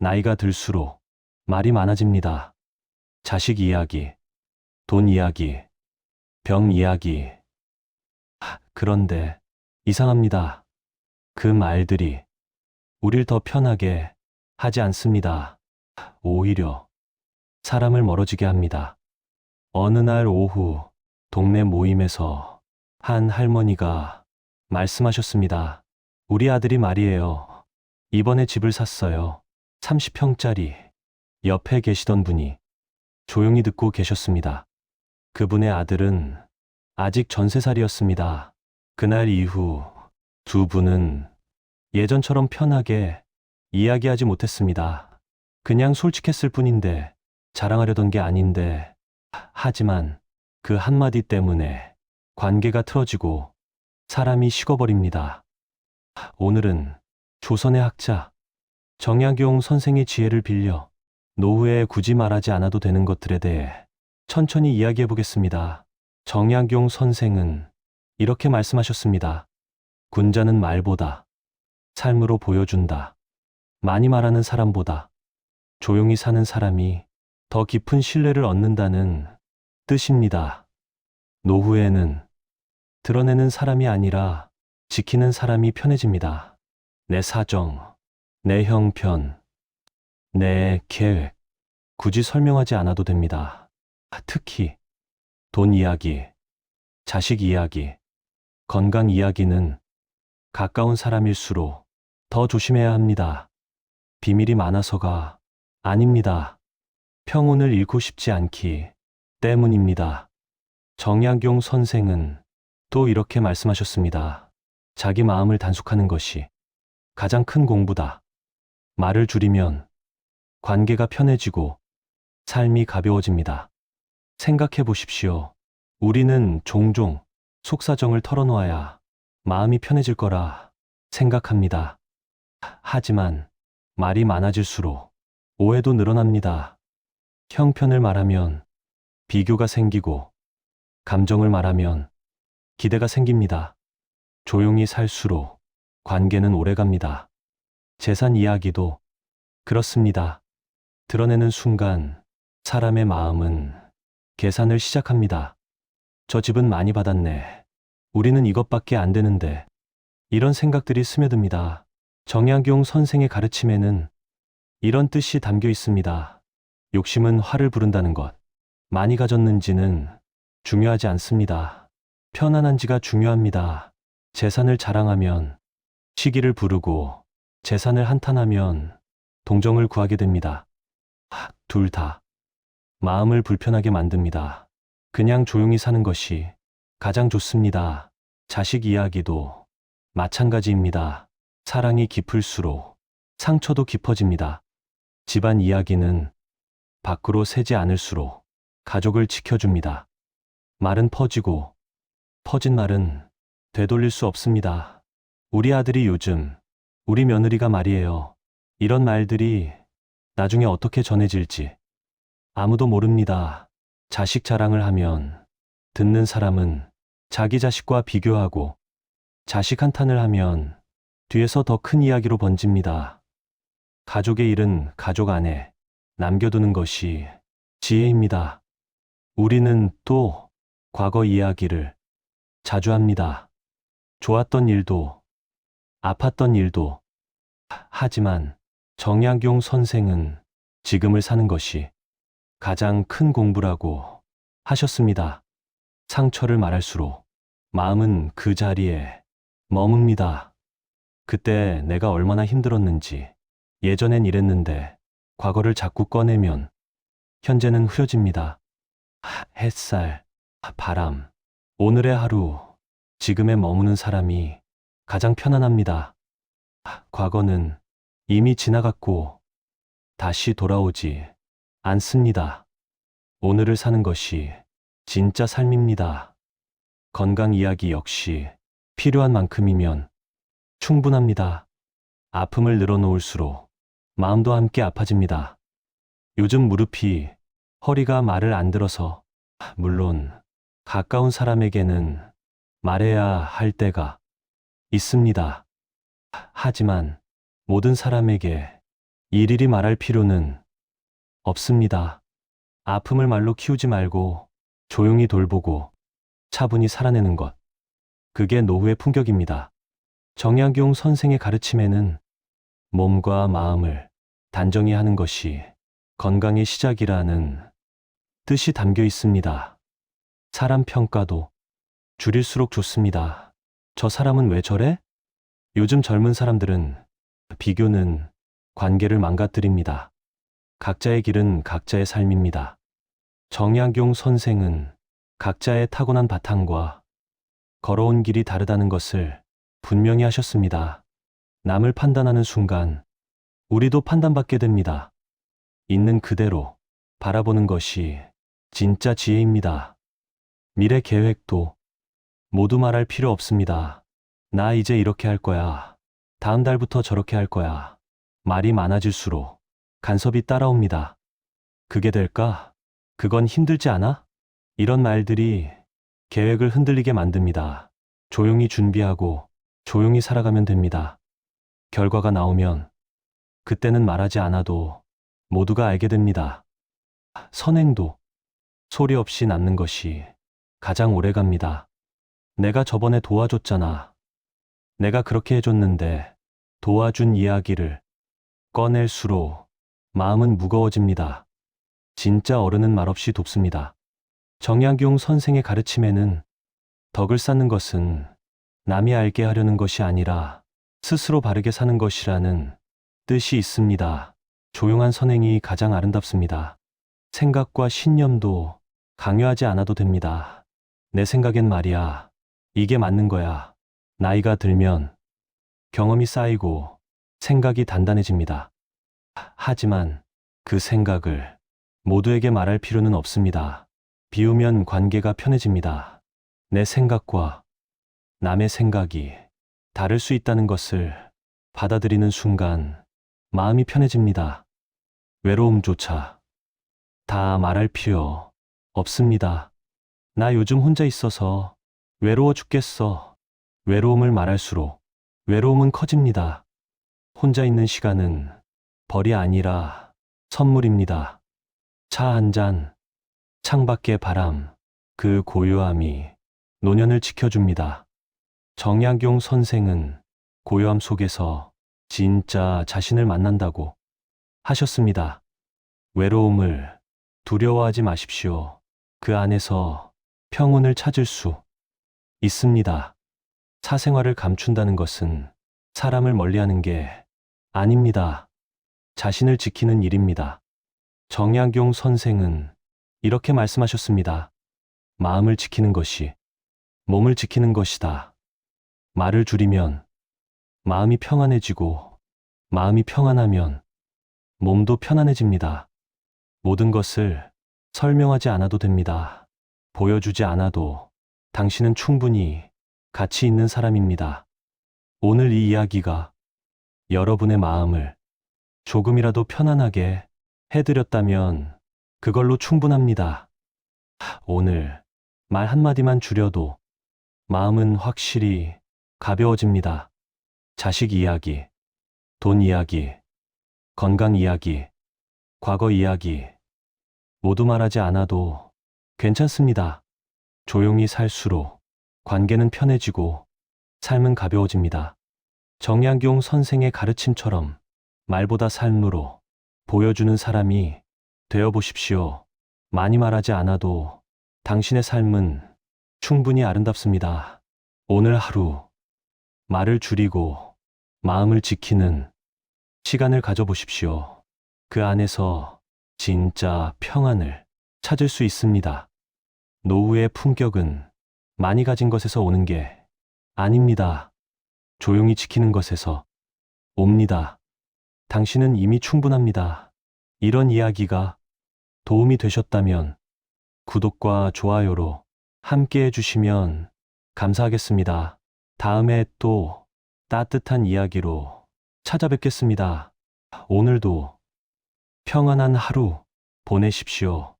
나이가 들수록 말이 많아집니다. 자식 이야기, 돈 이야기, 병 이야기. 그런데 이상합니다. 그 말들이 우릴 더 편하게 하지 않습니다. 오히려 사람을 멀어지게 합니다. 어느 날 오후 동네 모임에서 한 할머니가 말씀하셨습니다. 우리 아들이 말이에요. 이번에 집을 샀어요. 30평짜리. 옆에 계시던 분이 조용히 듣고 계셨습니다. 그분의 아들은 아직 전세살이였습니다. 그날 이후 두 분은 예전처럼 편하게 이야기하지 못했습니다. 그냥 솔직했을 뿐인데 자랑하려던 게 아닌데 하지만 그 한마디 때문에 관계가 틀어지고 사람이 식어버립니다. 오늘은 조선의 학자 정약용 선생의 지혜를 빌려 노후에 굳이 말하지 않아도 되는 것들에 대해 천천히 이야기해 보겠습니다. 정약용 선생은 이렇게 말씀하셨습니다. 군자는 말보다 삶으로 보여준다. 많이 말하는 사람보다 조용히 사는 사람이 더 깊은 신뢰를 얻는다는 뜻입니다. 노후에는 드러내는 사람이 아니라 지키는 사람이 편해집니다. 내 사정, 내 형편, 내 계획, 굳이 설명하지 않아도 됩니다. 특히 돈 이야기, 자식 이야기, 건강 이야기는 가까운 사람일수록 더 조심해야 합니다. 비밀이 많아서가 아닙니다. 평온을 잃고 싶지 않기 때문입니다. 정약용 선생은 또 이렇게 말씀하셨습니다. 자기 마음을 단속하는 것이 가장 큰 공부다. 말을 줄이면 관계가 편해지고 삶이 가벼워집니다. 생각해 보십시오. 우리는 종종 속사정을 털어놓아야 마음이 편해질 거라 생각합니다. 하지만 말이 많아질수록 오해도 늘어납니다. 형편을 말하면 비교가 생기고 감정을 말하면 기대가 생깁니다. 조용히 살수록 관계는 오래갑니다. 재산 이야기도 그렇습니다. 드러내는 순간 사람의 마음은 계산을 시작합니다. 저 집은 많이 받았네. 우리는 이것밖에 안 되는데. 이런 생각들이 스며듭니다. 정약용 선생의 가르침에는 이런 뜻이 담겨 있습니다. 욕심은 화를 부른다는 것. 많이 가졌는지는 중요하지 않습니다. 편안한지가 중요합니다. 재산을 자랑하면 시기를 부르고 재산을 한탄하면 동정을 구하게 됩니다. 둘 다 마음을 불편하게 만듭니다. 그냥 조용히 사는 것이 가장 좋습니다. 자식 이야기도 마찬가지입니다. 사랑이 깊을수록 상처도 깊어집니다. 집안 이야기는 밖으로 새지 않을수록 가족을 지켜줍니다. 말은 퍼지고 퍼진 말은 되돌릴 수 없습니다. 우리 아들이 요즘, 우리 며느리가 말이에요. 이런 말들이 나중에 어떻게 전해질지 아무도 모릅니다. 자식 자랑을 하면 듣는 사람은 자기 자식과 비교하고 자식 한탄을 하면 뒤에서 더 큰 이야기로 번집니다. 가족의 일은 가족 안에 남겨두는 것이 지혜입니다. 우리는 또 과거 이야기를 자주 합니다. 좋았던 일도, 아팠던 일도. 하지만 정약용 선생은 지금을 사는 것이 가장 큰 공부라고 하셨습니다. 상처를 말할수록 마음은 그 자리에 머뭅니다. 그때 내가 얼마나 힘들었는지, 예전엔 이랬는데 과거를 자꾸 꺼내면 현재는 흐려집니다. 햇살, 바람, 오늘의 하루, 지금에 머무는 사람이 가장 편안합니다. 과거는 이미 지나갔고 다시 돌아오지 않습니다. 오늘을 사는 것이 진짜 삶입니다. 건강 이야기 역시 필요한 만큼이면 충분합니다. 아픔을 늘어놓을수록 마음도 함께 아파집니다. 요즘 무릎이, 허리가 말을 안 들어서, 물론 가까운 사람에게는 말해야 할 때가 있습니다. 하지만 모든 사람에게 일일이 말할 필요는 없습니다. 아픔을 말로 키우지 말고 조용히 돌보고 차분히 살아내는 것. 그게 노후의 품격입니다. 정약용 선생의 가르침에는 몸과 마음을 단정히 하는 것이 건강의 시작이라는 뜻이 담겨 있습니다. 사람 평가도 줄일수록 좋습니다. 저 사람은 왜 저래? 요즘 젊은 사람들은 비교는 관계를 망가뜨립니다. 각자의 길은 각자의 삶입니다. 정약용 선생은 각자의 타고난 바탕과 걸어온 길이 다르다는 것을 분명히 하셨습니다. 남을 판단하는 순간 우리도 판단받게 됩니다. 있는 그대로 바라보는 것이 진짜 지혜입니다. 미래 계획도 모두 말할 필요 없습니다. 나 이제 이렇게 할 거야. 다음 달부터 저렇게 할 거야. 말이 많아질수록 간섭이 따라옵니다. 그게 될까? 그건 힘들지 않아? 이런 말들이 계획을 흔들리게 만듭니다. 조용히 준비하고 조용히 살아가면 됩니다. 결과가 나오면 그때는 말하지 않아도 모두가 알게 됩니다. 선행도 소리 없이 남는 것이 가장 오래 갑니다. 내가 저번에 도와줬잖아. 내가 그렇게 해줬는데 도와준 이야기를 꺼낼수록 마음은 무거워집니다. 진짜 어른은 말없이 돕습니다. 정약용 선생의 가르침에는 덕을 쌓는 것은 남이 알게 하려는 것이 아니라 스스로 바르게 사는 것이라는 뜻이 있습니다. 조용한 선행이 가장 아름답습니다. 생각과 신념도 강요하지 않아도 됩니다. 내 생각엔 말이야. 이게 맞는 거야. 나이가 들면 경험이 쌓이고 생각이 단단해집니다. 하지만 그 생각을 모두에게 말할 필요는 없습니다. 비우면 관계가 편해집니다. 내 생각과 남의 생각이 다를 수 있다는 것을 받아들이는 순간 마음이 편해집니다. 외로움조차 다 말할 필요 없습니다. 나 요즘 혼자 있어서 외로워 죽겠어. 외로움을 말할수록 외로움은 커집니다. 혼자 있는 시간은 벌이 아니라 선물입니다. 차 한 잔, 창밖의 바람, 그 고요함이 노년을 지켜줍니다. 정약용 선생은 고요함 속에서 진짜 자신을 만난다고 하셨습니다. 외로움을 두려워하지 마십시오. 그 안에서 평온을 찾을 수 있습니다. 사생활을 감춘다는 것은 사람을 멀리하는 게 아닙니다. 자신을 지키는 일입니다. 정약용 선생은 이렇게 말씀하셨습니다. 마음을 지키는 것이 몸을 지키는 것이다. 말을 줄이면 마음이 평안해지고 마음이 평안하면 몸도 편안해집니다. 모든 것을 설명하지 않아도 됩니다. 보여주지 않아도 당신은 충분히 가치 있는 사람입니다. 오늘 이 이야기가 여러분의 마음을 조금이라도 편안하게 해드렸다면 그걸로 충분합니다. 오늘 말 한마디만 줄여도 마음은 확실히 가벼워집니다. 자식 이야기, 돈 이야기, 건강 이야기, 과거 이야기 모두 말하지 않아도 괜찮습니다. 조용히 살수록 관계는 편해지고 삶은 가벼워집니다. 정약용 선생의 가르침처럼 말보다 삶으로 보여주는 사람이 되어 보십시오. 많이 말하지 않아도 당신의 삶은 충분히 아름답습니다. 오늘 하루 말을 줄이고 마음을 지키는 시간을 가져보십시오. 그 안에서 진짜 평안을 찾을 수 있습니다. 노후의 품격은 많이 가진 것에서 오는 게 아닙니다. 조용히 지키는 것에서 옵니다. 당신은 이미 충분합니다. 이런 이야기가 도움이 되셨다면 구독과 좋아요로 함께 해주시면 감사하겠습니다. 다음에 또 따뜻한 이야기로 찾아뵙겠습니다. 오늘도 평안한 하루 보내십시오.